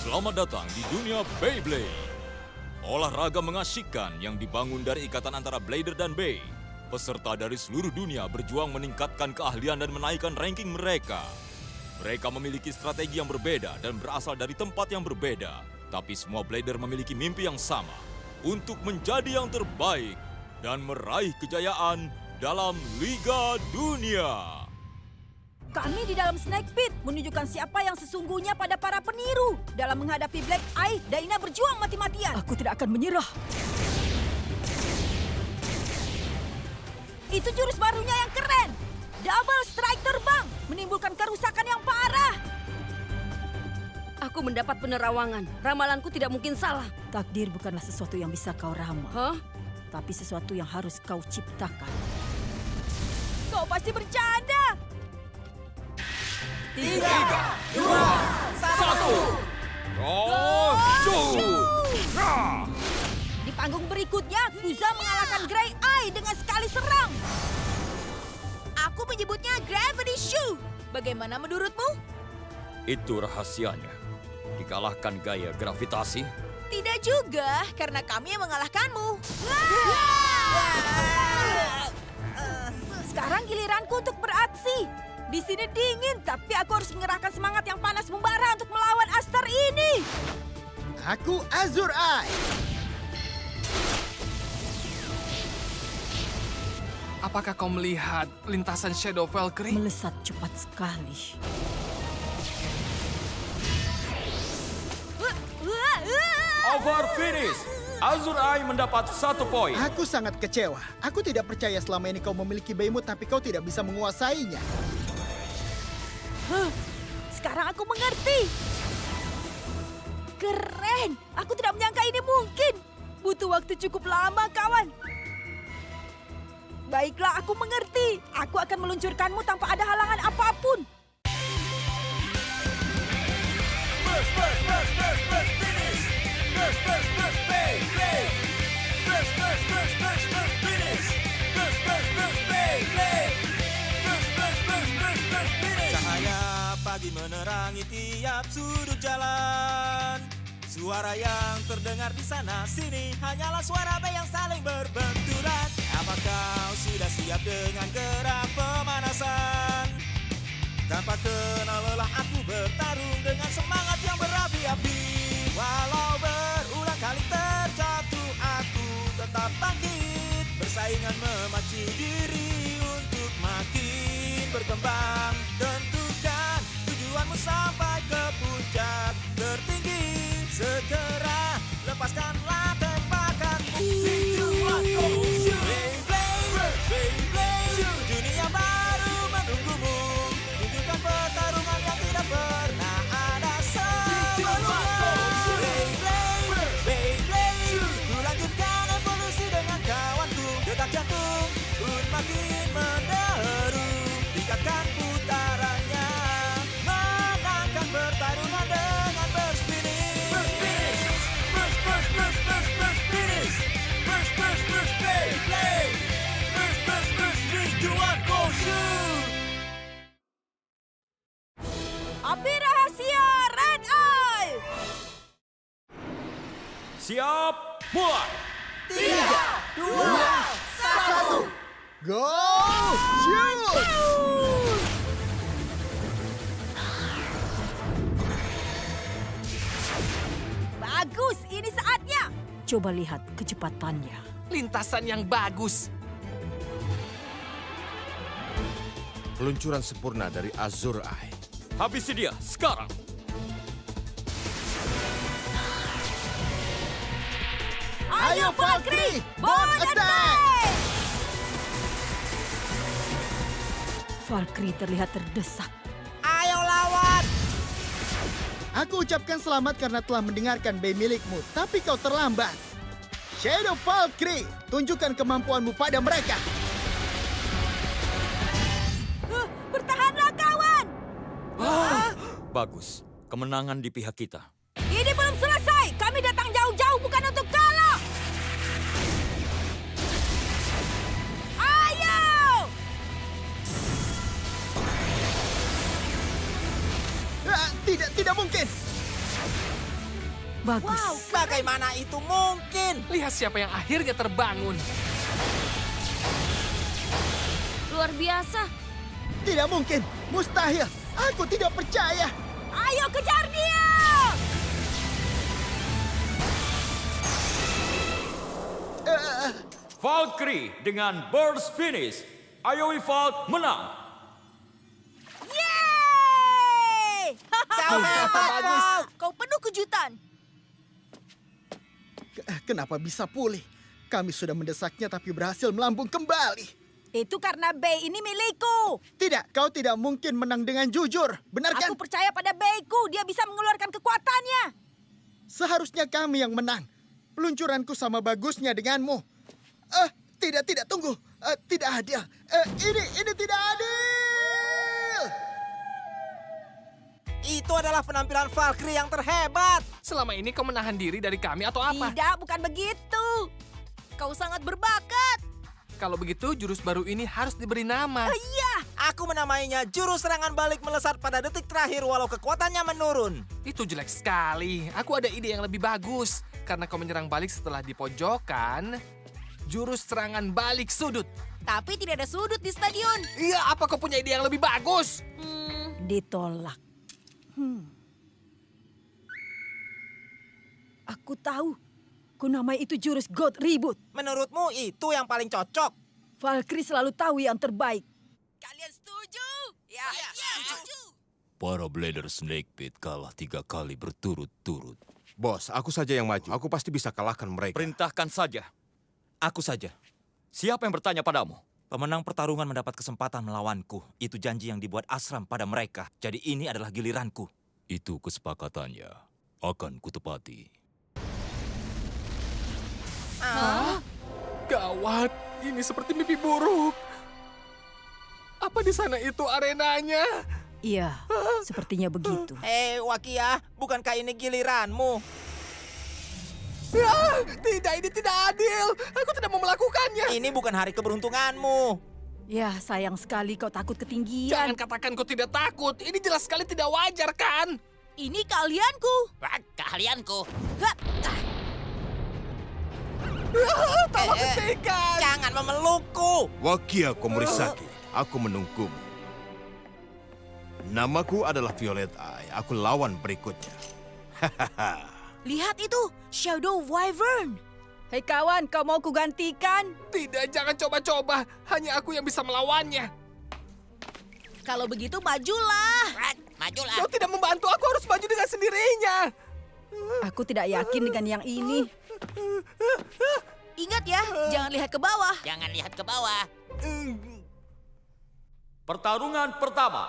Selamat datang di dunia Beyblade. Olahraga mengasyikkan yang dibangun dari ikatan antara Blader dan Bey. Peserta dari seluruh dunia berjuang meningkatkan keahlian dan menaikkan ranking mereka. Mereka memiliki strategi yang berbeda dan berasal dari tempat yang berbeda. Tapi semua Blader memiliki mimpi yang sama untuk menjadi yang terbaik dan meraih kejayaan dalam Liga Dunia. Kami di dalam Snake Pit menunjukkan siapa yang sesungguhnya pada para peniru. Dalam menghadapi Black Eye, Daina berjuang mati-matian. Aku tidak akan menyerah. Itu jurus barunya yang keren. Double Strike terbang, menimbulkan kerusakan yang parah. Aku mendapat penerawangan. Ramalanku tidak mungkin salah. Takdir bukanlah sesuatu yang bisa kau ramal. Hah? Tapi sesuatu yang harus kau ciptakan. Kau pasti bercanda. 3, 2, 1. Di panggung berikutnya, Kuza mengalahkan Grey Eye dengan sekali serang. Aku menyebutnya Gravity Shoe. Bagaimana menurutmu? Itu rahasianya. Dikalahkan gaya gravitasi. Tidak juga, karena kami yang mengalahkanmu. Sekarang giliranku untuk beraksi. Di sini dingin, tapi aku harus mengerahkan semangat yang panas membara untuk melawan Aster ini. Aku Azur Eye. Apakah kau melihat lintasan Shadow Valkyrie? Melesat cepat sekali. Over finish. Azur Eye mendapat 1 poin. Aku sangat kecewa. Aku tidak percaya selama ini kau memiliki Behemoth tapi kau tidak bisa menguasainya. Sekarang aku mengerti. Keren. Aku tidak menyangka ini mungkin. Butuh waktu cukup lama, kawan. Baiklah, aku mengerti. Aku akan meluncurkanmu tanpa ada halangan apapun. Cahaya pagi menerangi tiap sudut jalan. Suara yang terdengar di sana sini hanyalah suara bey yang saling berbenturan. Apakah kau sudah siap dengan gerak pemanasan? Tanpa kenal lelah aku bertarung dengan semangat yang berapi-api. Walau berulang kali terjatuh aku tetap bangkit. Bersaingan memacu diri untuk makin berkembang. Tentukan tujuanmu sampai ke puncak tertinggi. Segera lepaskanlah tembakanmu. Beyblade, dunia baru menunggumu. Tunjukkan pertarungan yang tidak pernah ada sebelumnya. Beyblade, ku lanjutkan evolusi dengan kawanku. Detak jantung pun makin menderu. Tingkatkan putarannya, menangkan pertarungan dengan berspinning. Api rahasia Red Eye. Siap, mulai. 3, 2, 1. Go! Shoot! Bagus, ini saatnya. Coba lihat kecepatannya. Lintasan yang bagus. Peluncuran sempurna dari Azur Eye. Habisi dia sekarang. Ayo Valkyrie, Bond Attack! Valkyrie terlihat terdesak. Ayo lawan! Aku ucapkan selamat karena telah mendengarkan Bey milikmu, tapi kau terlambat. Shadow Valkyrie, tunjukkan kemampuanmu pada mereka. Bertahanlah, kawan. Bagus. Kemenangan di pihak kita. Ini belum selesai. Kami datang jauh-jauh bukan untuk kalah. Ayo! Tidak mungkin. Bagus. Wow, Bagaimana itu mungkin? Lihat siapa yang akhirnya terbangun. Luar biasa. Tidak mungkin. Mustahil. Aku tidak percaya. ayo kejar dia! Valkyrie dengan burst finish. Ayowi Valk menang. Yeay! Kau hebat, Valk. Kau penuh kejutan. Kenapa bisa pulih? Kami sudah mendesaknya tapi berhasil melambung kembali. Itu karena Bey ini milikku. Tidak, kau tidak mungkin menang dengan jujur. Benar kan? Aku percaya pada Beyku. Dia bisa mengeluarkan kekuatannya. Seharusnya kami yang menang. Peluncuranku sama bagusnya denganmu. Tidak, tunggu. Tidak adil. Ini tidak adil. Itu adalah penampilan Valkyrie yang terhebat. Selama ini kau menahan diri dari kami atau apa? Tidak, bukan begitu. Kau sangat berbakat. Kalau begitu, jurus baru ini harus diberi nama. Iya. Aku menamainya jurus serangan balik melesat pada detik terakhir walau kekuatannya menurun. Itu jelek sekali. Aku ada ide yang lebih bagus. Karena kau menyerang balik setelah di pojokan, jurus serangan balik sudut. Tapi tidak ada sudut di stadion. Iya, apa kau punya ide yang lebih bagus? Ditolak. Aku tahu. Ku namai itu jurus God Reboot. Menurutmu itu yang paling cocok? Valkyrie selalu tahu yang terbaik. Kalian setuju? Ya, setuju. Para Blader Snake Pit kalah 3 kali berturut-turut. Bos, aku saja yang maju. Aku pasti bisa kalahkan mereka. Perintahkan saja. Aku saja. Siapa yang bertanya padamu? Pemenang pertarungan mendapat kesempatan melawanku. Itu janji yang dibuat Ashram pada mereka. Jadi ini adalah giliranku. Itu kesepakatannya. Akan kutepati. Gawat, ini seperti mimpi buruk. Apa di sana itu arenanya? Iya, sepertinya begitu. Wakia, bukankah ini giliranmu? Tidak, ini tidak adil. Aku tidak mau melakukannya. Ini bukan hari keberuntunganmu. Ya, sayang sekali kau takut ketinggian. Jangan katakan kau tidak takut. Ini jelas sekali tidak wajar, kan? Ini keahlianku. Keahlianku. Tolong hentikan. Jangan memelukku. Wakia Komorisaki, aku menunggumu. Namaku adalah Violet Eye. Aku lawan berikutnya. Lihat itu, Shadow Wyvern. Hei kawan, kau mau kugantikan? Tidak, jangan coba-coba. Hanya aku yang bisa melawannya. Kalau begitu majulah. Majulah. Kau tidak membantu, aku harus maju dengan sendirinya. Aku tidak yakin dengan yang ini. Ingat ya, jangan lihat ke bawah. Jangan lihat ke bawah. Pertarungan pertama.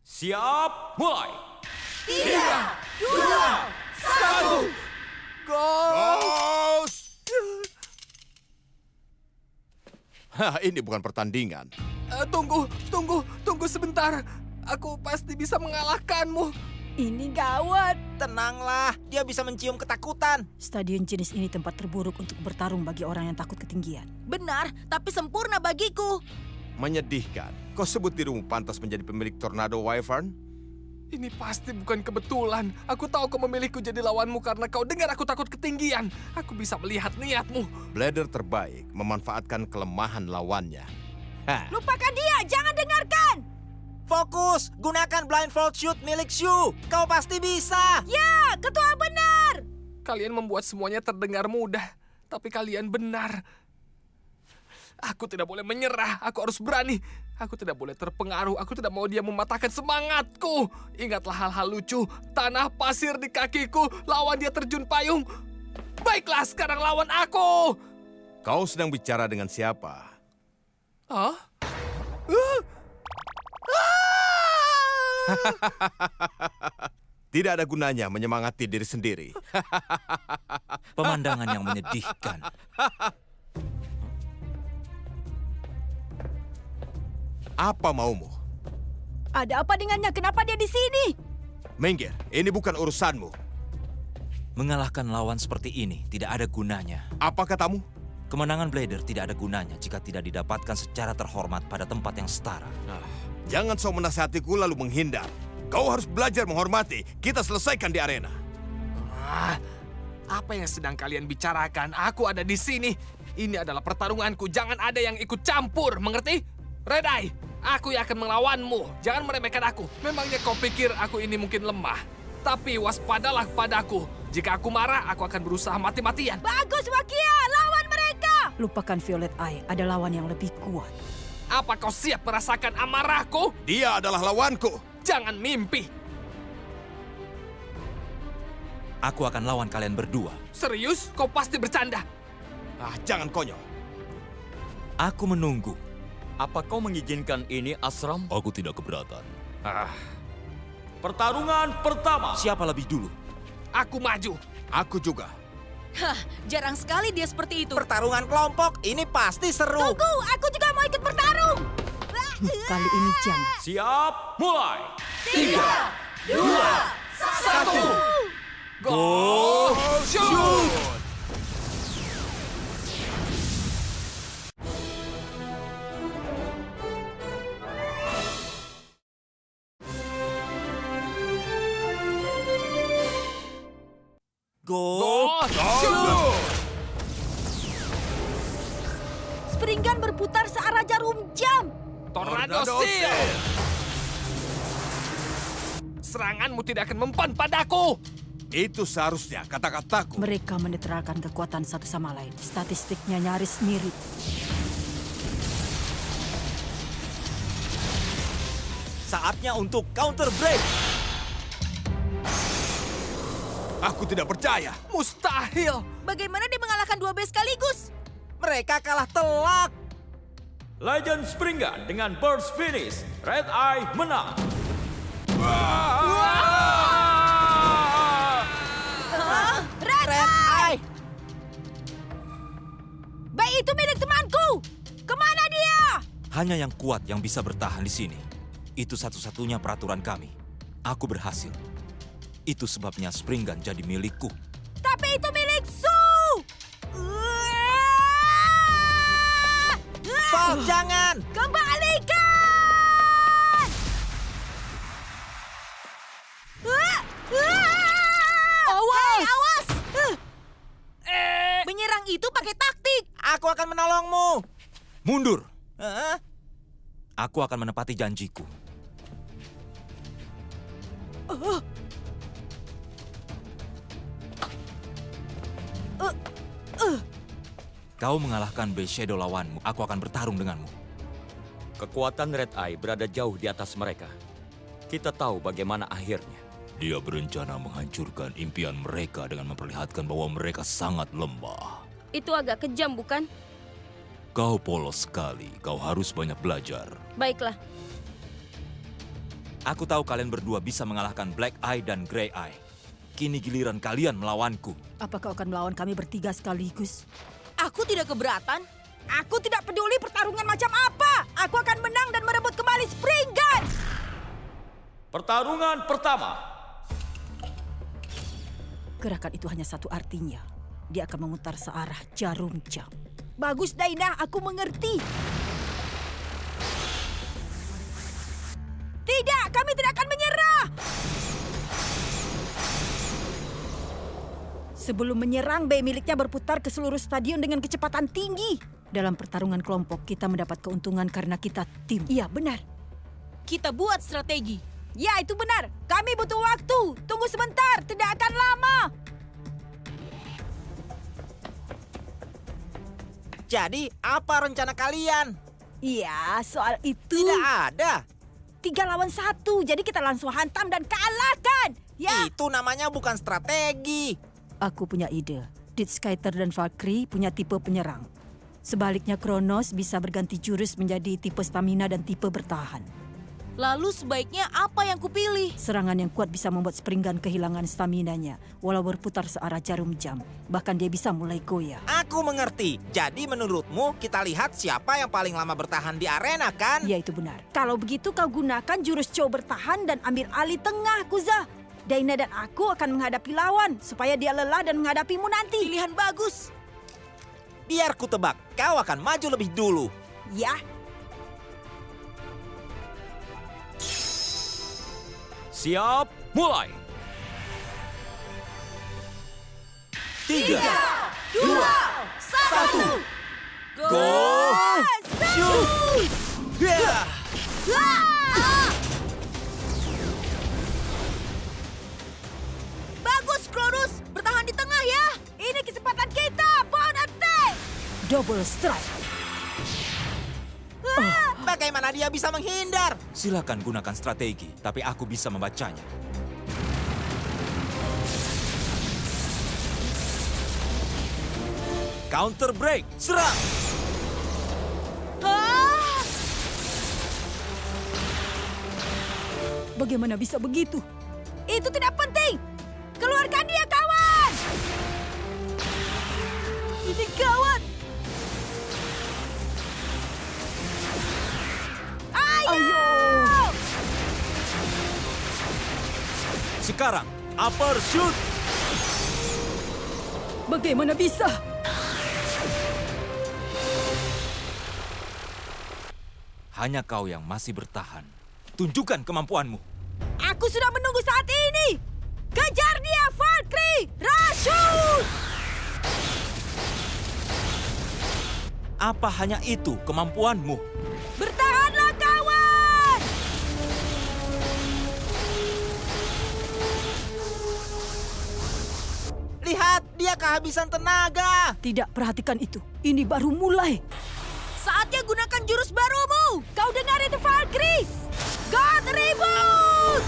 Siap, mulai. 3, 2, 1. Bos! Ini bukan pertandingan. Tunggu sebentar. Aku pasti bisa mengalahkanmu. Ini gawat. Tenanglah, dia bisa mencium ketakutan. Stadion jenis ini tempat terburuk untuk bertarung bagi orang yang takut ketinggian. Benar, tapi sempurna bagiku. Menyedihkan. Kau sebut dirimu pantas menjadi pemilik Tornado Wyvern? Ini pasti bukan kebetulan. Aku tahu kau memilihku jadi lawanmu karena kau dengar aku takut ketinggian. Aku bisa melihat niatmu. Blader terbaik memanfaatkan kelemahan lawannya. Lupakan dia, jangan dengarkan. Fokus, gunakan blindfold shoot milik Shu. Kau pasti bisa. Ya, ketua benar. Kalian membuat semuanya terdengar mudah. Tapi kalian benar. Aku tidak boleh menyerah. Aku harus berani. Aku tidak boleh terpengaruh. Aku tidak mau dia mematahkan semangatku. Ingatlah hal-hal lucu. Tanah pasir di kakiku. Lawan dia terjun payung. Baiklah, sekarang lawan aku. Kau sedang bicara dengan siapa? Hah? Tidak ada gunanya menyemangati diri sendiri. Pemandangan yang menyedihkan. Apa maumu? Ada apa dengannya? Kenapa dia di sini? Minggir, ini bukan urusanmu. Mengalahkan lawan seperti ini tidak ada gunanya. Apa katamu? Kemenangan Blader tidak ada gunanya jika tidak didapatkan secara terhormat pada tempat yang setara. Jangan sok menasihatiku lalu menghindar. Kau harus belajar menghormati. Kita selesaikan di arena. Apa yang sedang kalian bicarakan? Aku ada di sini. Ini adalah pertarunganku. Jangan ada yang ikut campur, mengerti? Red Eye, aku yang akan melawanmu. Jangan meremehkan aku. Memangnya kau pikir aku ini mungkin lemah? Tapi waspadalah padaku. Jika aku marah, aku akan berusaha mati-matian. Bagus, Wakia! Lawan mereka! Lupakan Violet Eye, ada lawan yang lebih kuat. Apa kau siap merasakan amarahku? Dia adalah lawanku. Jangan mimpi. Aku akan lawan kalian berdua. Serius? Kau pasti bercanda. Jangan konyol. Aku menunggu. Apa kau mengizinkan ini, Asram? Aku tidak keberatan. Pertarungan pertama. Siapa lebih dulu? Aku maju. Aku juga. Hah, jarang sekali dia seperti itu. Pertarungan kelompok ini pasti seru. Tunggu, aku juga mau ikut bertarung. Kali ini jangan. Siap, mulai. 3, 2, 1. Go! Shoot! Go! Shoot! Spring gun berputar searah jarum jam. Tornado Seal! Seranganmu tidak akan mempan padaku. Itu seharusnya kata-kataku. Mereka menetralkan kekuatan satu sama lain. Statistiknya nyaris mirip. Saatnya untuk counter break. Aku tidak percaya. Mustahil. Bagaimana dia mengalahkan 2 base sekaligus? Mereka kalah telak. Legend Spring Gun dengan burst finish. Red Eye menang. Red Eye! Bayi itu milik temanku. Kemana dia? Hanya yang kuat yang bisa bertahan di sini. Itu satu-satunya peraturan kami. Aku berhasil. Itu sebabnya Spring Gun jadi milikku. Tapi itu milik Su. Falk, jangan. Kembalikan! Awas! Awas! Menyerang itu pakai taktik. Aku akan menolongmu. Mundur! Hah? Aku akan menepati janjiku. Kau mengalahkan Base Shadow lawanmu, aku akan bertarung denganmu. Kekuatan Red Eye berada jauh di atas mereka. Kita tahu bagaimana akhirnya. Dia berencana menghancurkan impian mereka dengan memperlihatkan bahwa mereka sangat lemah. Itu agak kejam, bukan? Kau polos sekali, kau harus banyak belajar. Baiklah, Aku tahu kalian berdua bisa mengalahkan Black Eye dan Grey Eye. Kini giliran kalian melawanku. Apa kau akan melawan kami bertiga sekaligus? Aku tidak keberatan. Aku tidak peduli pertarungan macam apa. Aku akan menang dan merebut kembali Spring Gun. Pertarungan pertama. Gerakan itu hanya satu artinya. Dia akan memutar searah jarum jam. Bagus, Daina. Aku mengerti. Tidak, kami tidak akan menyerah. Sebelum menyerang, bay miliknya berputar ke seluruh stadion dengan kecepatan tinggi. Dalam pertarungan kelompok, kita mendapat keuntungan karena kita tim. Iya, benar. Kita buat strategi. Ya, itu benar. Kami butuh waktu. Tunggu sebentar, tidak akan lama. Jadi, apa rencana kalian? Iya, soal itu. Tidak ada. 3 lawan 1, jadi kita langsung hantam dan kalahkan. Ya, Itu namanya bukan strategi. Aku punya ide. Deathskyter dan Valkyrie punya tipe penyerang. Sebaliknya Kronos bisa berganti jurus menjadi tipe stamina dan tipe bertahan. lalu sebaiknya apa yang kupilih? Serangan yang kuat bisa membuat Spring Gun kehilangan staminanya, walau berputar searah jarum jam. Bahkan dia bisa mulai goyah. Aku mengerti. Jadi menurutmu kita lihat siapa yang paling lama bertahan di arena kan? Ya, itu benar. Kalau begitu kau gunakan jurus Chow bertahan dan ambil alih tengah, Kuza. Daina dan aku akan menghadapi lawan supaya dia lelah dan menghadapimu nanti. Pilihan bagus. Biar ku tebak, kau akan maju lebih dulu. Ya, Siap, mulai! 3, 2, 1. Go! Shoot! Yeah! Bagus, Cronus. Bertahan di tengah ya. Ini kesempatan kita. Bond attack. Double strike. Bagaimana dia bisa menghindar? Silakan gunakan strategi, tapi aku bisa membacanya. Counter break, serang! Bagaimana bisa begitu? Itu tidak penting. Keluarkan dia, kawan. Ini gawat. Ayo! Sekarang, upper shoot! Bagaimana bisa? Hanya kau yang masih bertahan. Tunjukkan kemampuanmu. Aku sudah menunggu saat ini. Kejar dia, Valkyrie! Rashut! Apa hanya itu kemampuanmu? Bertahanlah, kawan! Lihat, dia kehabisan tenaga. Tidak, perhatikan itu. Ini baru mulai. Saatnya gunakan jurus barumu. Kau dengar itu, Valkyrie? God Reboot!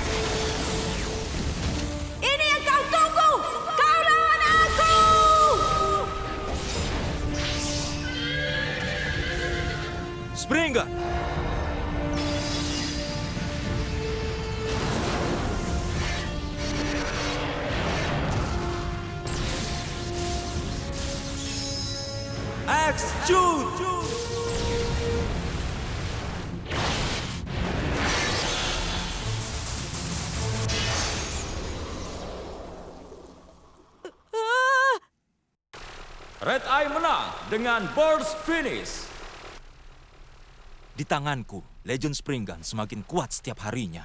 Ini yang kau tunggu. Kau lawan aku! Spring Gun! X shoot! Red Eye menang dengan burst finish. Di tanganku, Legend Spring Gun semakin kuat setiap harinya.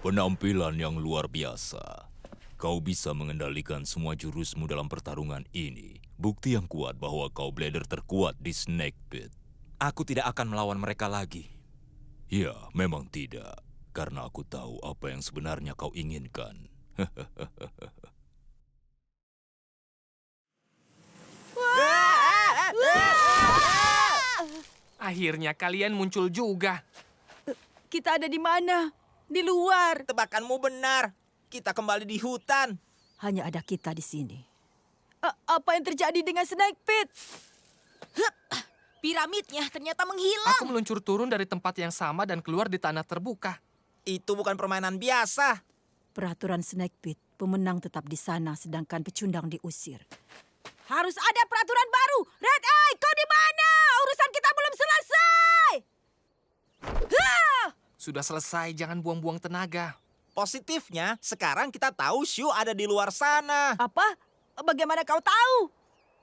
Penampilan yang luar biasa. Kau bisa mengendalikan semua jurusmu dalam pertarungan ini. Bukti yang kuat bahwa kau blader terkuat di Snake Pit. Aku tidak akan melawan mereka lagi. Ya, memang tidak. Karena aku tahu apa yang sebenarnya kau inginkan. Akhirnya kalian muncul juga. Kita ada di mana? Di luar. Tebakanmu benar. Kita kembali di hutan. Hanya ada kita di sini. Apa yang terjadi dengan Snake Pit? Piramidnya ternyata menghilang. Aku meluncur turun dari tempat yang sama dan keluar di tanah terbuka. Itu bukan permainan biasa. Peraturan Snake Pit, pemenang tetap di sana sedangkan pecundang diusir. Harus ada peraturan baru. Red Eye, kau di mana? Urusan kita belum selesai. Sudah selesai, jangan buang-buang tenaga. Positifnya, sekarang kita tahu Shu ada di luar sana. Apa? Bagaimana kau tahu?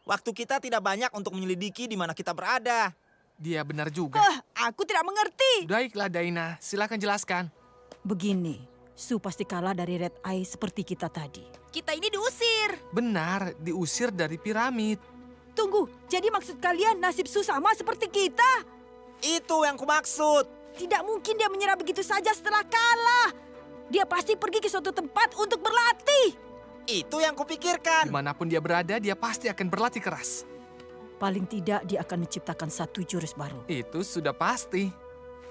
Waktu kita tidak banyak untuk menyelidiki di mana kita berada. Dia benar juga. Aku tidak mengerti. Baiklah, Daina. Silakan jelaskan. Begini, Su pasti kalah dari Red Eye seperti kita tadi. Kita ini diusir. Benar, diusir dari piramid. Tunggu, jadi maksud kalian nasib Su sama seperti kita? Itu yang kumaksud. Tidak mungkin dia menyerah begitu saja setelah kalah. Dia pasti pergi ke suatu tempat untuk berlatih. Itu yang kupikirkan. Dimanapun dia berada, dia pasti akan berlatih keras. Paling tidak dia akan menciptakan satu jurus baru. Itu sudah pasti.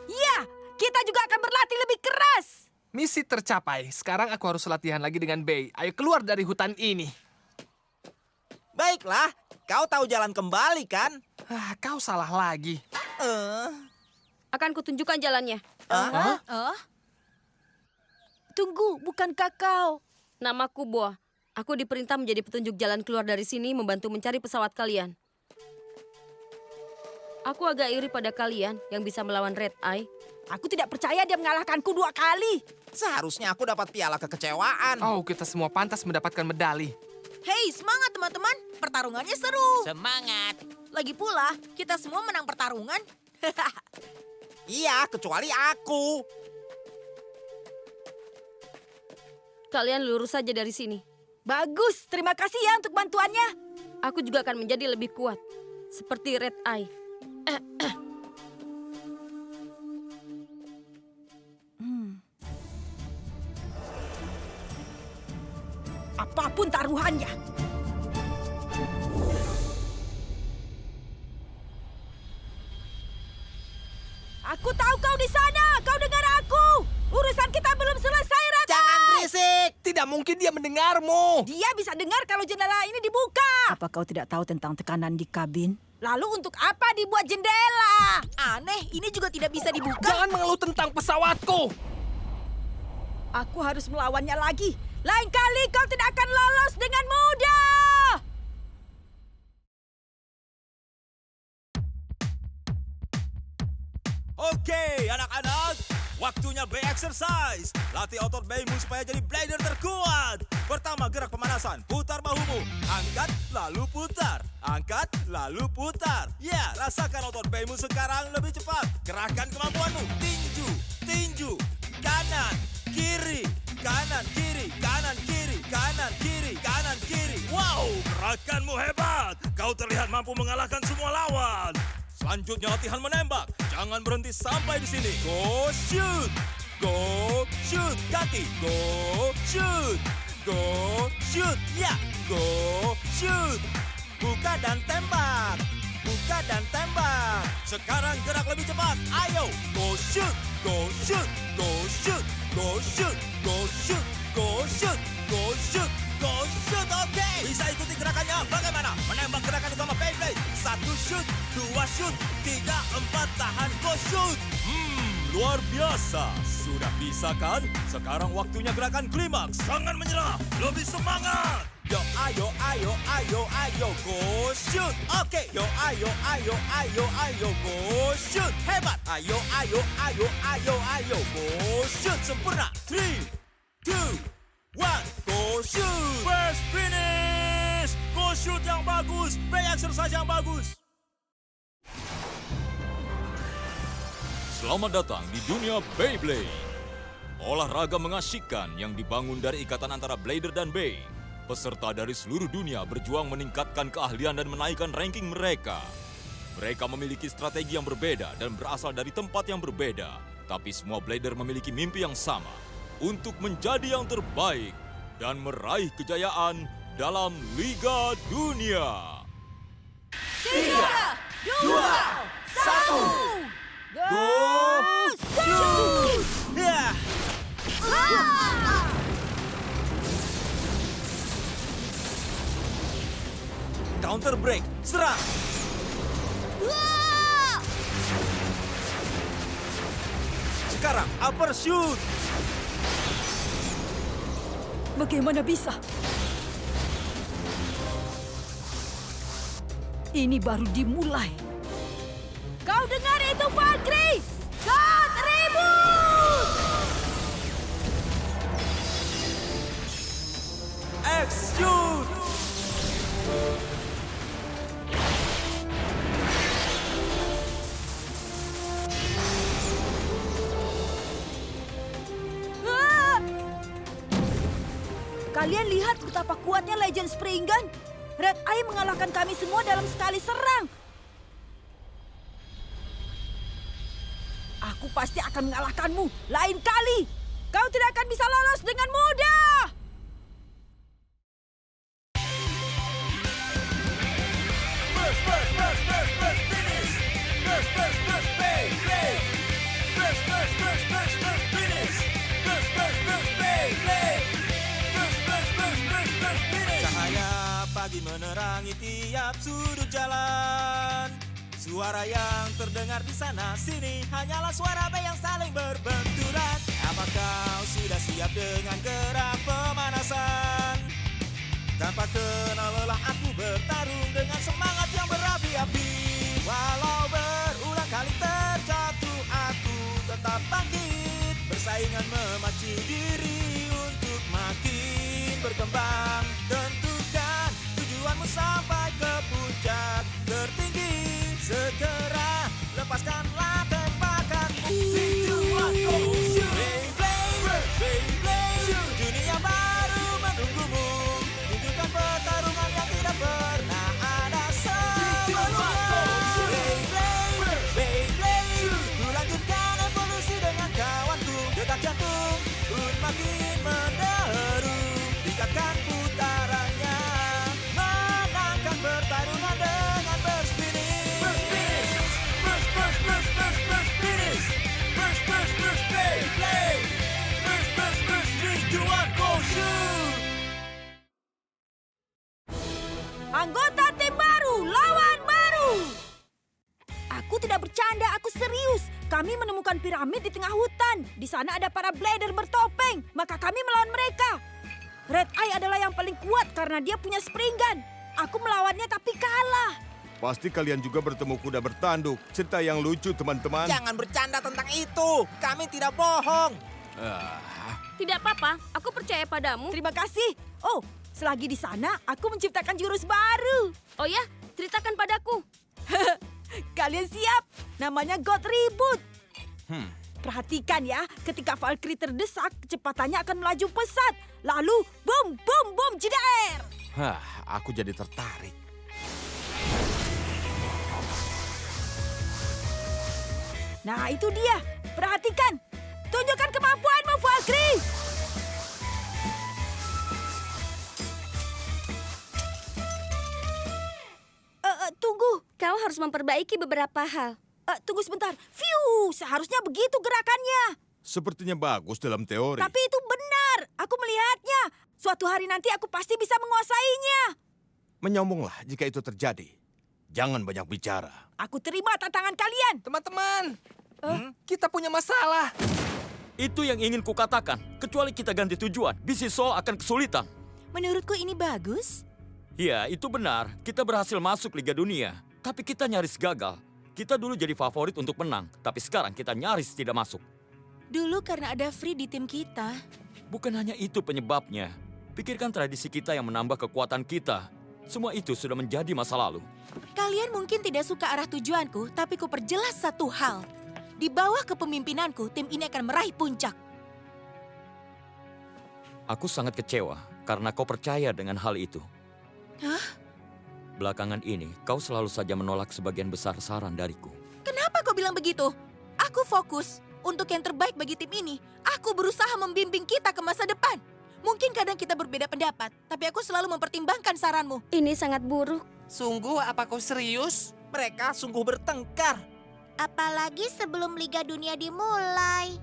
Ya, kita juga akan berlatih lebih keras. Misi tercapai. Sekarang aku harus latihan lagi dengan Bei. Ayo keluar dari hutan ini. Baiklah, kau tahu jalan kembali kan? Kau salah lagi. Akan kutunjukkan jalannya. Tunggu, bukankah kau? Namaku Boa. Aku diperintah menjadi petunjuk jalan keluar dari sini membantu mencari pesawat kalian. Aku agak iri pada kalian yang bisa melawan Red Eye. Aku tidak percaya dia mengalahkanku 2 kali. Seharusnya aku dapat piala kekecewaan. Oh, kita semua pantas mendapatkan medali. Hei, semangat teman-teman. Pertarungannya seru. Semangat. Lagi pula, kita semua menang pertarungan. Iya, kecuali aku. Kalian lurus saja dari sini. Bagus, terima kasih ya untuk bantuannya. Aku juga akan menjadi lebih kuat. Seperti Red Eye. Apapun taruhannya. Aku tahu kau di sana. Kau dengar aku. Urusan kita belum selesai, Red Jangan Eye. berisik. Tidak mungkin dia mendengarmu. Dia bisa dengar kalau jendela ini dibuka. Apa kau tidak tahu tentang tekanan di kabin? Lalu untuk apa dibuat jendela? Aneh, ini juga tidak bisa dibuka. Jangan mengeluh tentang pesawatku. Aku harus melawannya lagi. Lain kali kau tidak akan lolos dengan mudah. Oke, anak-anak. Waktunya Bay Exercise. Latih otot bayimu supaya jadi blader terkuat. Pertama, gerak pemanasan. Putar bahumu. Angkat, lalu putar. Angkat, lalu putar. Ya, rasakan otot bayimu sekarang lebih cepat. Kerahkan kemampuanmu. Tinju, tinju. Kanan, kiri. Kanan, kiri. Kanan, kiri. Kanan, kiri. Kanan, kiri. Wow, gerakanmu hebat. Kau terlihat mampu mengalahkan semua lawan. Selanjutnya latihan menembak. Jangan berhenti sampai di sini. Go shoot. Go shoot. Kaki. Go shoot. Go shoot. Ya. Go shoot. Buka dan tembak. Buka dan tembak. Sekarang gerak lebih cepat. Ayo. Go shoot. Go shoot. Go shoot. Go shoot. Go shoot. Go shoot. Go shoot. Go shoot. Oke. Bisa ikuti gerakannya. Bagaimana? Menembak gerakan utama Beyblade. 1 shoot, 2 shoot, 3, 4 tahan. Go shoot. Luar biasa. Sudah bisa kan? Sekarang waktunya gerakan klimaks. Jangan menyerah. Lebih semangat. Yo, ayo, ayo, ayo, ayo. Go shoot. Oke. Yo, ayo, ayo, ayo, ayo. Go shoot. Hebat. Ayo, ayo, ayo, ayo, ayo. Go shoot. Sempurna. 3, 2, 1. Go shoot. First finish. Go shoot yang bagus. Bay exercise yang bagus. Selamat datang di dunia Beyblade. Olahraga mengasyikkan yang dibangun dari ikatan antara Blader dan Bay. Peserta dari seluruh dunia berjuang meningkatkan keahlian dan menaikkan ranking mereka. Mereka memiliki strategi yang berbeda dan berasal dari tempat yang berbeda. Tapi semua Blader memiliki mimpi yang sama. Untuk menjadi yang terbaik dan meraih kejayaan dalam Liga Dunia. 3, 2, 1. Go shoot. Ya. Counter break, serang. Sekarang upper shoot. Bagaimana bisa? Ini baru dimulai. Kau dengar itu, Valkyrie? God Reboot! X shoot. Ah! Kalian lihat betapa kuatnya Legend Spring Gun? Red Eye mengalahkan kami semua dalam sekali serang. Aku pasti akan mengalahkanmu. Lain kali, kau tidak akan bisa lolos dengan mudah. Cahaya pagi menerangi tiap sudut jalan. Suara yang terdengar di sana sini hanyalah suara Bay yang saling berbenturan. Apakah kau sudah siap dengan gerak pemanasan? Tanpa kenal lelah aku bertarung dengan semangat yang berapi-api. Walau berulang kali terjatuh aku tetap bangkit. Persaingan memacu diri untuk makin berkembang. Tentukan tujuanmu sampai ke puncak tertinggi. Anggota tim baru, lawan baru. Aku tidak bercanda, aku serius. Kami menemukan piramid di tengah hutan. Di sana ada para blader bertopeng. Maka kami melawan mereka. Red Eye adalah yang paling kuat karena dia punya spring gun. Aku melawannya tapi kalah. Pasti kalian juga bertemu kuda bertanduk. Cerita yang lucu, teman-teman. Jangan bercanda tentang itu. Kami tidak bohong. Tidak apa-apa, aku percaya padamu. Terima kasih. Oh, selagi di sana, aku menciptakan jurus baru. Oh ya, ceritakan padaku. Kalian siap? Namanya God Reboot. Perhatikan ya, ketika Valkyrie terdesak, kecepatannya akan melaju pesat. Lalu, boom, boom, boom, jeder. Aku jadi tertarik. Nah, itu dia. Perhatikan. Tunjukkan kemampuanmu, Valkyrie. Tunggu. Kau harus memperbaiki beberapa hal. Tunggu sebentar. Fiu, seharusnya begitu gerakannya. Sepertinya bagus dalam teori. Tapi itu benar. Aku melihatnya. Suatu hari nanti aku pasti bisa menguasainya. Menyombonglah jika itu terjadi. Jangan banyak bicara. Aku terima tantangan kalian. Teman-teman, kita punya masalah. Itu yang ingin kukatakan. Kecuali kita ganti tujuan, bisnis Soul akan kesulitan. Menurutku ini bagus. Ya, itu benar. Kita berhasil masuk Liga Dunia. Tapi kita nyaris gagal. Kita dulu jadi favorit untuk menang. Tapi sekarang kita nyaris tidak masuk. Dulu karena ada Free di tim kita. Bukan hanya itu penyebabnya. Pikirkan tradisi kita yang menambah kekuatan kita. Semua itu sudah menjadi masa lalu. Kalian mungkin tidak suka arah tujuanku, tapi ku perjelas satu hal. Di bawah kepemimpinanku, tim ini akan meraih puncak. Aku sangat kecewa karena kau percaya dengan hal itu. Hah? Belakangan ini, kau selalu saja menolak sebagian besar saran dariku. Kenapa kau bilang begitu? Aku fokus. Untuk yang terbaik bagi tim ini, aku berusaha membimbing kita ke masa depan. Mungkin kadang kita berbeda pendapat, tapi aku selalu mempertimbangkan saranmu. Ini sangat buruk. Sungguh, apa kau serius? Mereka sungguh bertengkar. Apalagi sebelum Liga Dunia dimulai.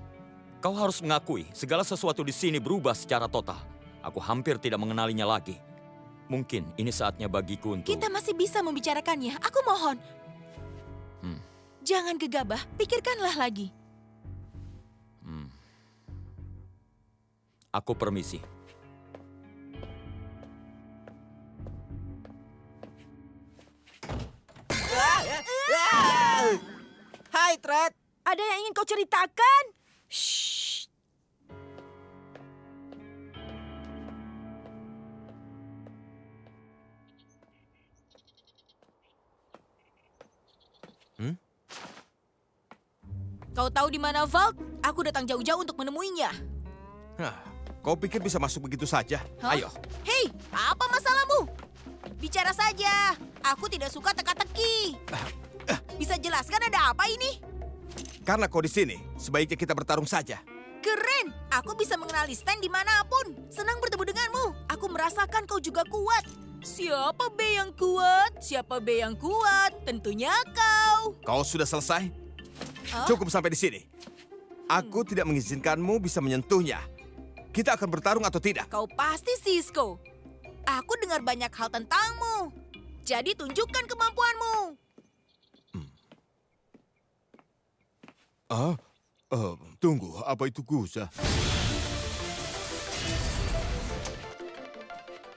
Kau harus mengakui, segala sesuatu di sini berubah secara total. Aku hampir tidak mengenalinya lagi. Mungkin ini saatnya bagiku untuk... Kita masih bisa membicarakannya, aku mohon. Jangan gegabah, pikirkanlah lagi. Aku permisi. Hai, Tred. Ada yang ingin kau ceritakan? Shh. Kau tahu di mana Valk? Aku datang jauh-jauh untuk menemuinya. Kau pikir bisa masuk begitu saja? Hah? Ayo. Hei, apa masalahmu? Bicara saja. Aku tidak suka teka-teki. Bisa jelaskan ada apa ini? Karena kau di sini, sebaiknya kita bertarung saja. Keren, aku bisa mengenali stand dimanapun. Senang bertemu denganmu. Aku merasakan kau juga kuat. Siapa B yang kuat? Siapa B yang kuat? Tentunya kau. Kau sudah selesai? Hah? Cukup sampai di sini. Aku tidak mengizinkanmu bisa menyentuhnya. Kita akan bertarung atau tidak? Kau pasti Cisco. Aku dengar banyak hal tentangmu. Jadi tunjukkan kemampuanmu. Tunggu, apa itu Guza?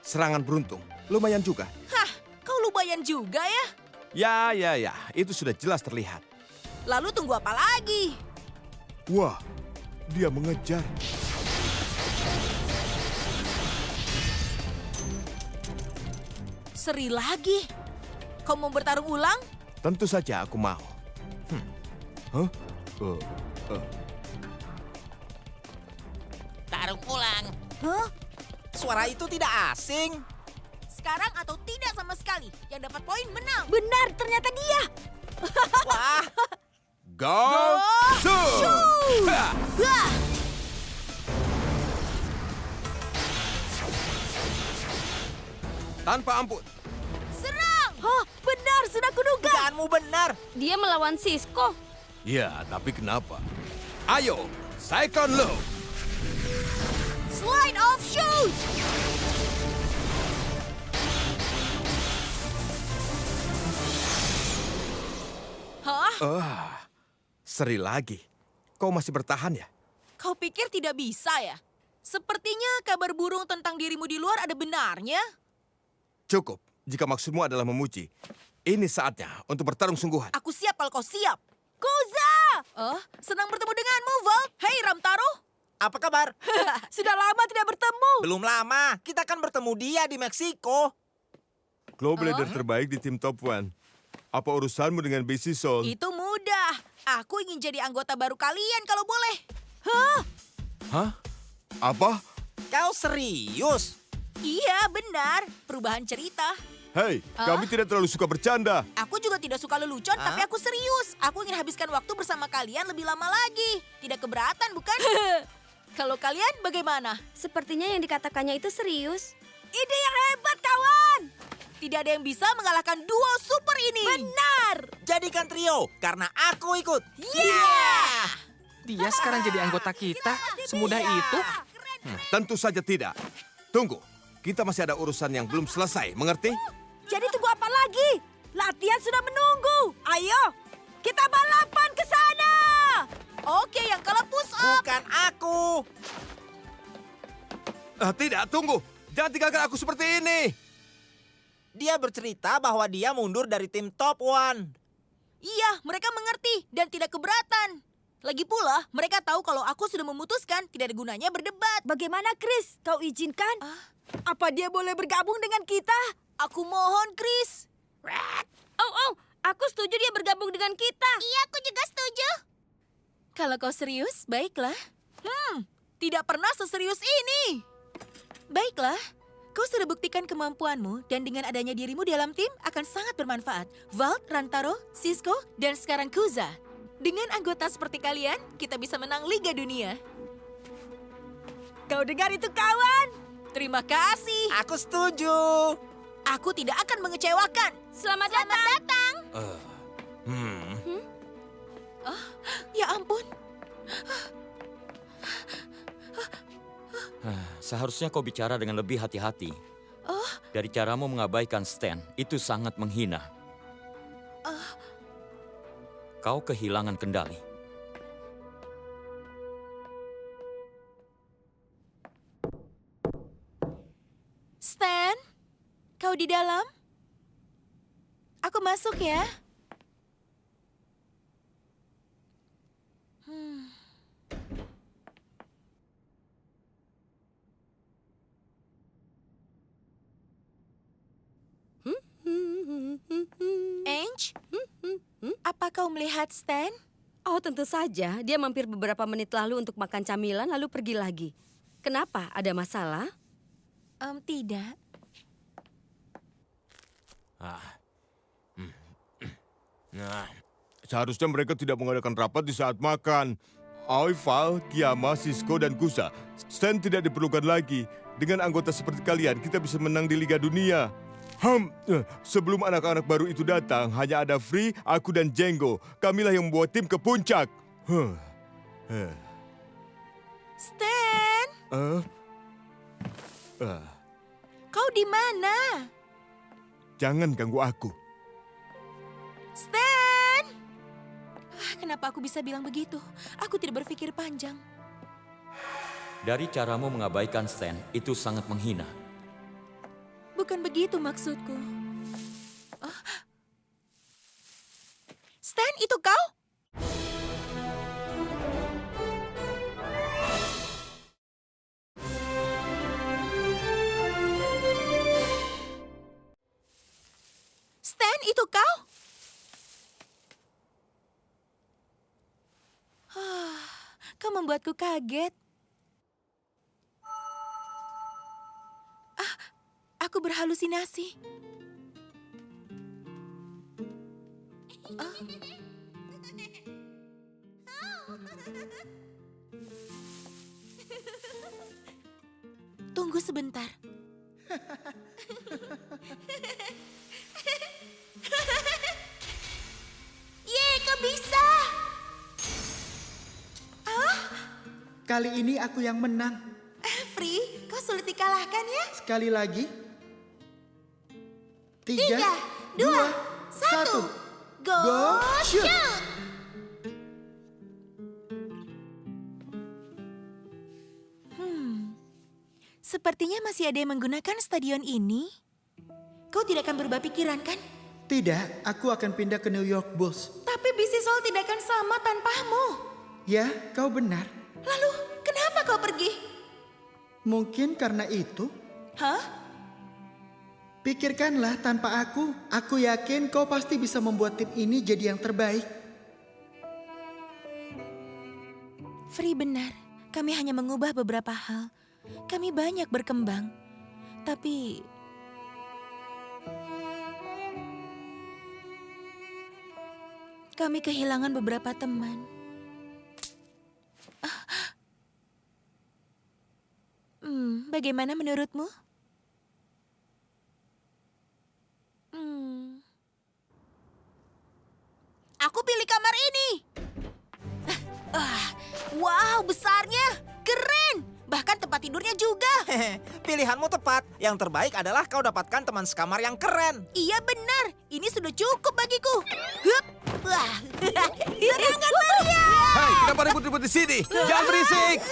Serangan beruntung, lumayan juga. Hah, kau lumayan juga ya? Ya, itu sudah jelas terlihat. Lalu tunggu apa lagi? Wah, dia mengejar. Seri lagi. Kau mau bertarung ulang? Tentu saja aku mau. Tarung ulang. Hah? Suara itu tidak asing. Sekarang atau tidak sama sekali. Yang dapat poin menang. Benar, ternyata dia. Wah, Go! Shoot! Ha! Wah! Tanpa ampun. Serang! Hah, benar, sudah kuduga. dugaanmu benar. Dia melawan Cisco. Ya, tapi kenapa? Ayo, Cyclone Low. Slide off shoot! Seri lagi. Kau masih bertahan ya? Kau pikir tidak bisa ya? Sepertinya kabar burung tentang dirimu di luar ada benarnya. Cukup. Jika maksudmu adalah memuji, ini saatnya untuk bertarung sungguhan. Aku siap kalau kau siap. Kuza! Senang bertemu denganmu, Volt. Hei, Ramtaro. Apa kabar? Sudah lama tidak bertemu. Belum lama, kita akan bertemu dia di Meksiko. Glowblader terbaik di tim Top One. Apa urusanmu dengan Besi Soul? Itu mudah. Aku ingin jadi anggota baru kalian kalau boleh. Hah? Apa? Kau serius? Iya, benar. Perubahan cerita. Hei, kami tidak terlalu suka bercanda. Aku juga tidak suka lelucon, tapi aku serius. Aku ingin habiskan waktu bersama kalian lebih lama lagi. Tidak keberatan, bukan? Kalau kalian bagaimana? Sepertinya yang dikatakannya itu serius. Ide yang hebat, kawan. Tidak ada yang bisa mengalahkan duo super ini. Benar. Jadikan trio, karena aku ikut. Dia sekarang jadi anggota kita. Semudah itu. Tentu saja tidak. Tunggu, kita masih ada urusan yang belum selesai, mengerti? Jadi tunggu apa lagi? Latihan sudah menunggu. Ayo, kita balapan ke sana. Oke, yang kalah push up. Bukan aku. Tidak, tunggu. Jangan tinggalkan aku seperti ini. Dia bercerita bahwa dia mundur dari tim Top One. Iya, mereka mengerti dan tidak keberatan. Lagi pula, mereka tahu kalau aku sudah memutuskan tidak ada gunanya berdebat. Bagaimana, Chris? Kau izinkan? Apa dia boleh bergabung dengan kita? Aku mohon, Chris. Aku setuju dia bergabung dengan kita. Iya, aku juga setuju. Kalau kau serius, baiklah. Tidak pernah seserius ini. Baiklah, kau sudah buktikan kemampuanmu dan dengan adanya dirimu dalam tim akan sangat bermanfaat. Volt, Rantaro, Sisko, dan sekarang Kuza. Dengan anggota seperti kalian, kita bisa menang Liga Dunia. Kau dengar itu, kawan? Terima kasih. Aku setuju. Aku tidak akan mengecewakan. Selamat datang. Ya ampun. Seharusnya kau bicara dengan lebih hati-hati. Dari caramu mengabaikan Stan, itu sangat menghina. Kau kehilangan kendali. Stan, kau di dalam? Aku masuk ya. Ange, apa kau melihat Stan? Oh, tentu saja. Dia mampir beberapa menit lalu untuk makan camilan lalu pergi lagi. Kenapa? Ada masalah? Tidak. Seharusnya mereka tidak mengadakan rapat di saat makan. Val, Kiama, Sisko, dan Kusa. Stan tidak diperlukan lagi. Dengan anggota seperti kalian, kita bisa menang di Liga Dunia. Sebelum anak-anak baru itu datang, hanya ada Free, aku, dan Django. Kamilah yang membawa tim ke puncak. Stan, kau di mana? Jangan ganggu aku. Stan! Kenapa aku bisa bilang begitu? Aku tidak berpikir panjang. Dari caramu mengabaikan Stan, itu sangat menghina. Bukan begitu maksudku. Stan, itu kau? Stan, itu kau? Kau membuatku kaget. Aku berhalusinasi. Tunggu sebentar. Yeay, kau bisa! Kali ini aku yang menang. Free, kau sulit dikalahkan ya? Sekali lagi. 3, 2, 1. Go, shoot! Sepertinya masih ada yang menggunakan stadion ini. Kau tidak akan berubah pikiran, kan? Tidak, aku akan pindah ke New York Bulls. Tapi bisnis Seoul tidak akan sama tanpamu. Ya, kau benar. Lalu, kenapa kau pergi? Mungkin karena itu. Hah? Pikirkanlah, tanpa aku yakin kau pasti bisa membuat tim ini jadi yang terbaik. Free benar. Kami hanya mengubah beberapa hal. Kami banyak berkembang. Tapi kami kehilangan beberapa teman. Bagaimana menurutmu? Aku pilih kamar ini. Wow, besarnya. Keren. Bahkan tempat tidurnya juga. Pilihanmu tepat. Yang terbaik adalah kau dapatkan teman sekamar yang keren. Iya benar. Ini sudah cukup bagiku. Hup. Wah. Serangan meriah. Hei, kenapa ribut-ribut di sini? Jangan berisik!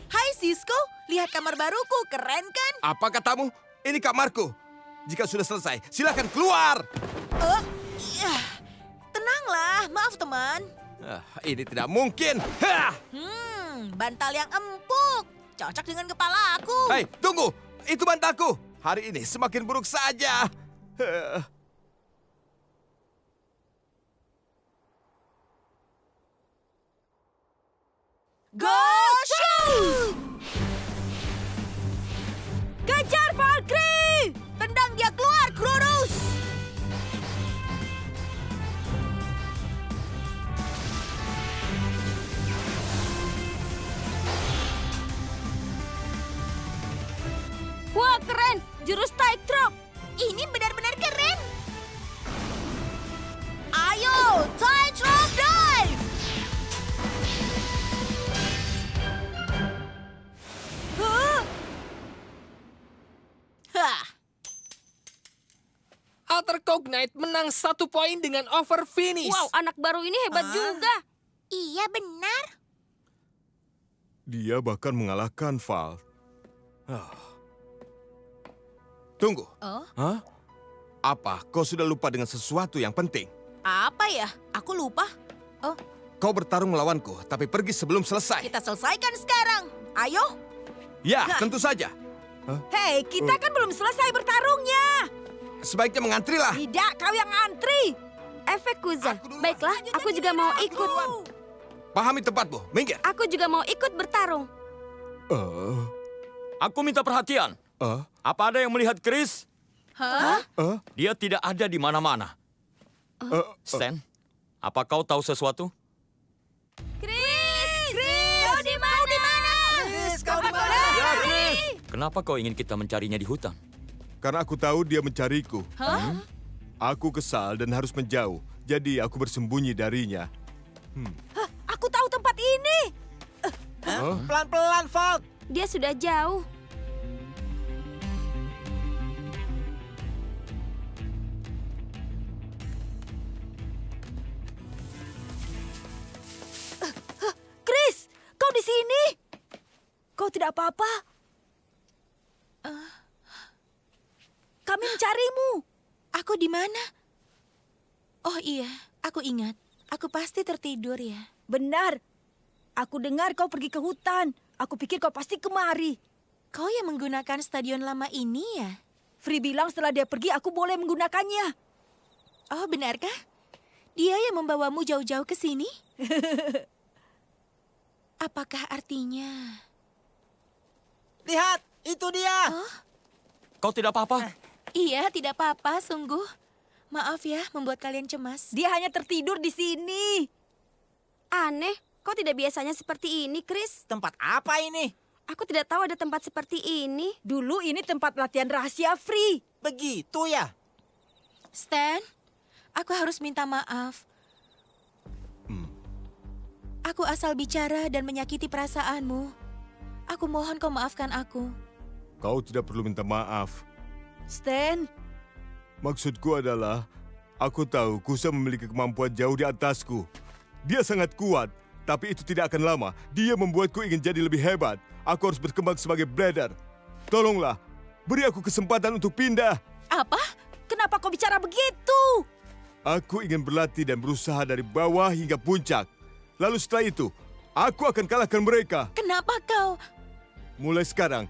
Hai Sisko, lihat kamar baruku, keren kan? Apa katamu? Ini kamarku. Jika sudah selesai, silakan keluar. Tenanglah, maaf teman. Ini tidak mungkin. Hah! Bantal yang empuk, cocok dengan kepala aku. Hei, tunggu. Itu bantalku. Hari ini semakin buruk saja. Go shoot! Kejar Valkyrie! Tendang dia keluar, Kronos! Wah, keren! Jurus Tight Drop! Ini benar-benar keren. Ayo, Tight Drop Dive! Hah! Alter Cognite menang 1 poin dengan over finish. Wow, anak baru ini hebat juga. Iya benar. Dia bahkan mengalahkan Val. Tunggu. Oh, Hah? Apa? Kau sudah lupa dengan sesuatu yang penting? apa ya? Aku lupa. Oh, Kau bertarung melawanku, tapi pergi sebelum selesai. kita selesaikan sekarang. Ayo. Ya, tentu saja. Hei, kita kan belum selesai bertarungnya. Sebaiknya mengantrilah. Tidak, kau yang antri. Efek Kuza. Aku duluan. Baiklah, aku juga mau ikut. Pahami tempatmu. Minggir. Aku juga mau ikut bertarung. Aku minta perhatian. Apa ada yang melihat Chris? Hah? Dia tidak ada di mana-mana. Stan, apa kau tahu sesuatu? Chris, kau di mana? Kau di mana? Ya, Chris! Kenapa kau ingin kita mencarinya di hutan? Karena aku tahu dia mencariku. Hah? Aku kesal dan harus menjauh. Jadi aku bersembunyi darinya. Aku tahu tempat ini. Pelan-pelan, Valk. Dia sudah jauh. Chris, kau di sini? Kau tidak apa-apa? Kami mencarimu. Aku di mana? Oh iya, aku ingat. Aku pasti tertidur ya. Benar. Aku dengar kau pergi ke hutan. Aku pikir kau pasti kemari. Kau yang menggunakan stadion lama ini ya? Free bilang setelah dia pergi aku boleh menggunakannya. Oh, benarkah? Dia yang membawamu jauh-jauh ke sini? Apakah artinya... Lihat, itu dia. Kau tidak apa-apa? Iya, tidak apa-apa, sungguh. Maaf ya, membuat kalian cemas. Dia hanya tertidur di sini. Aneh, kau tidak biasanya seperti ini, Chris. Tempat apa ini? Aku tidak tahu ada tempat seperti ini. Dulu ini tempat latihan rahasia Free. Begitu ya? Stan, aku harus minta maaf. Aku asal bicara dan menyakiti perasaanmu. Aku mohon kau maafkan aku. Kau tidak perlu minta maaf. Stan, Maksudku adalah, aku tahu Kusa memiliki kemampuan jauh di atasku. Dia sangat kuat, tapi itu tidak akan lama. Dia membuatku ingin jadi lebih hebat. Aku harus berkembang sebagai blader. Tolonglah, beri aku kesempatan untuk pindah. Apa? Kenapa kau bicara begitu? Aku ingin berlatih dan berusaha dari bawah hingga puncak. Lalu setelah itu, aku akan kalahkan mereka. Kenapa kau? Mulai sekarang,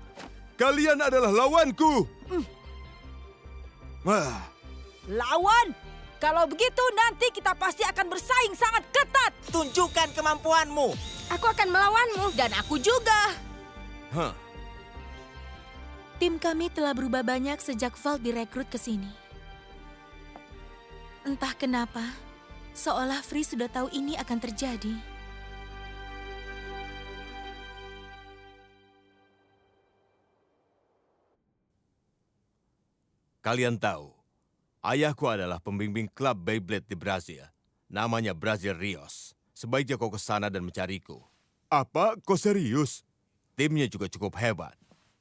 kalian adalah lawanku. Wah. Lawan? Kalau begitu nanti kita pasti akan bersaing sangat ketat. Tunjukkan kemampuanmu. Aku akan melawanmu. Dan aku juga. Hah. Tim kami telah berubah banyak sejak Val direkrut ke sini. Entah kenapa, seolah Free sudah tahu ini akan terjadi. Kalian tahu, ayahku adalah pembimbing klub Beyblade di Brasil. Namanya Brazil Rios. Sebaiknya kau ke sana dan mencariku. Apa? Kau serius? Timnya juga cukup hebat.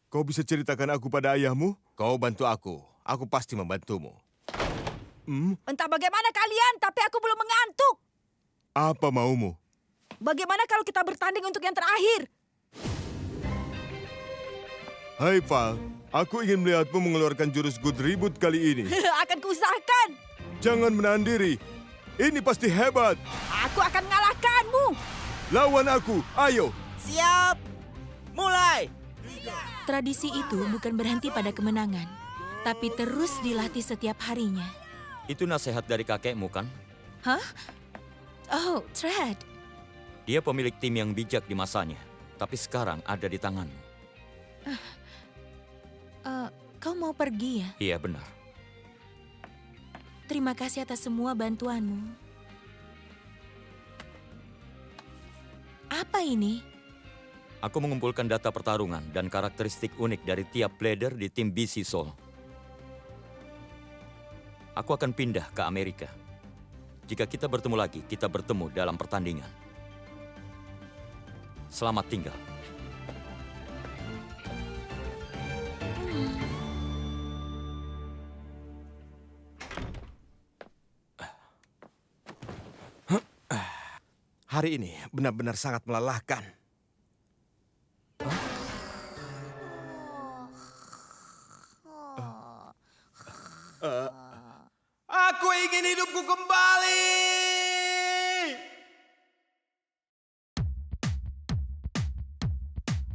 Kau bisa ceritakan aku pada ayahmu? Kau bantu aku pasti membantumu. Entah bagaimana kalian, tapi aku belum mengantuk. Apa maumu? Bagaimana kalau kita bertanding untuk yang terakhir? Hai Val, aku ingin melihatmu mengeluarkan jurus Good Reboot kali ini. Akan kuusahakan. Jangan menahan diri. Ini pasti hebat. Aku akan mengalahkanmu. Lawan aku, ayo. Siap. Mulai. Tradisi itu bukan berhenti pada kemenangan, tapi terus dilatih setiap harinya. Itu nasihat dari kakekmu kan? Hah? Oh, Thread. Dia pemilik tim yang bijak di masanya, tapi sekarang ada di tanganmu. Kau mau pergi ya? Iya benar. Terima kasih atas semua bantuanmu. Apa ini? Aku mengumpulkan data pertarungan dan karakteristik unik dari tiap blader di tim BC Soul. Aku akan pindah ke Amerika. Jika kita bertemu lagi, kita bertemu dalam pertandingan. Selamat tinggal. Hari ini benar-benar sangat melelahkan. Aku ingin hidupku kembali.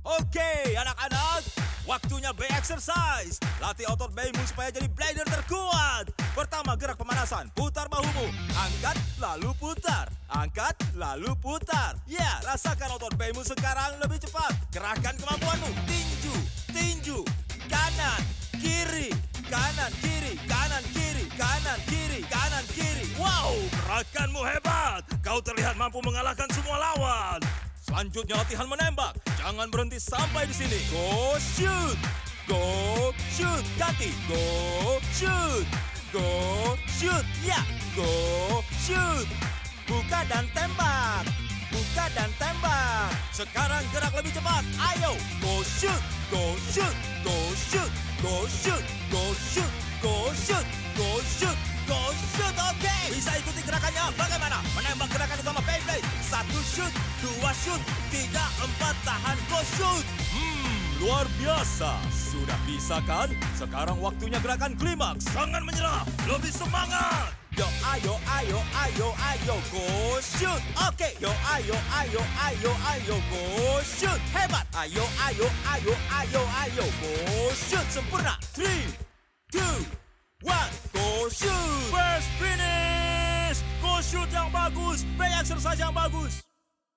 Oke, anak-anak. Waktunya Bay exercise. Latih otot baymu supaya jadi blader terkuat. Pertama, gerak pemanasan. Putar bahumu. Angkat, lalu putar. Angkat, lalu putar. Ya, rasakan otot baymu sekarang lebih cepat. Kerahkan kemampuanmu. Tinju, tinju. Kanan, kiri. Kanan, kiri. Kanan, kiri. Kanan, kiri. Kanan, kiri. Wow, gerakanmu hebat. Kau terlihat mampu mengalahkan semua lawan. Selanjutnya latihan menembak. Jangan berhenti sampai di sini. Go shoot. Go shoot. Ganti. Go shoot. Go shoot. Ya. Go shoot. Buka dan tembak. Buka dan tembak. Sekarang gerak lebih cepat. Ayo. Go shoot. Go shoot. Go shoot. Go shoot. Go shoot. Go shoot. Go shoot. Go shoot. Oke. Bisa ikuti gerakannya. Bagaimana? Menembak gerakan utama Beyblade. 1 shoot, 2 shoot, 3, 4 tahan. Go shoot. Luar biasa. Sudah bisa kan? Sekarang waktunya gerakan klimaks. Jangan menyerah. Lebih semangat. Yo, ayo, ayo, ayo, ayo. Go shoot. Oke. Yo, ayo, ayo, ayo, ayo. Go shoot. Hebat. Ayo, ayo, ayo, ayo, ayo. Go shoot. Sempurna. 3, 2, 1. Go shoot. First finish. Go shoot yang bagus. Bay exercise yang bagus.